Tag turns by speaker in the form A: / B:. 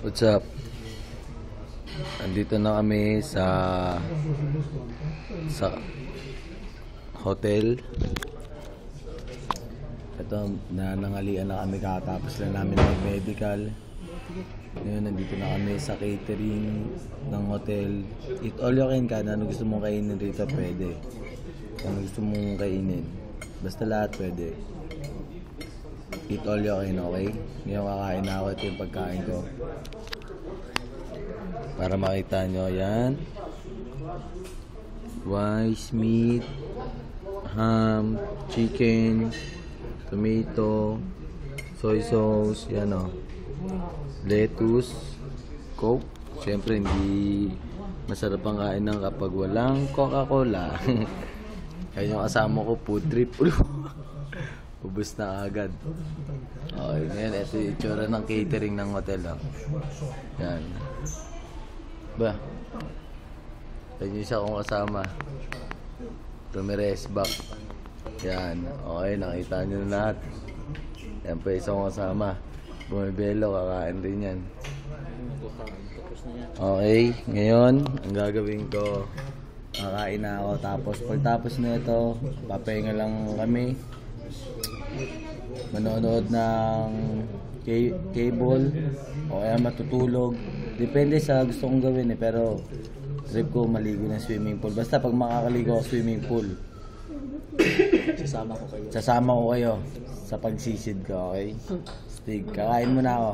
A: What's up? Andito na kami sa hotel. Ito, nanangalian na kami kakatapos lang namin mag-medical. Ngayon, nandito na kami sa catering ng hotel. Eat all you can ka. Ano gusto mong kainin rito, pwede. Ano gusto mong kainin. Basta lahat pwede. Eat all you can, okay? Ngayon kakain na ako. Ito yung pagkain ko. Para makita nyo, yan. Rice, meat, ham, chicken, tomato, soy sauce, yan o. Lettuce, coke. Siyempre, hindi masarap ang kain ng kapag walang Coca-Cola. Kaya yung kasama ko, food trip. Ubus na agad. Okay, ngayon, ito yung itsura ng catering ng hotel. Yan. Ba? Yan yung isa kong kasama. Ramirez back. Yan. Okay, nakita nyo na lahat. Yan pa isa kong kasama. Bumibelo, kakain din yan. Okay, ngayon, ang gagawin ko, kakain na ako. Tapos, pagtapos na ito, papahinga lang kami. Manonood ng cable o kaya matutulog. Depende sa gusto kong gawin eh. Pero trip ko maligo ng swimming pool. Basta pag makakaligo ako swimming pool, sasama ko kayo sa pagsisid ko, okay? Stig, kakain muna ako.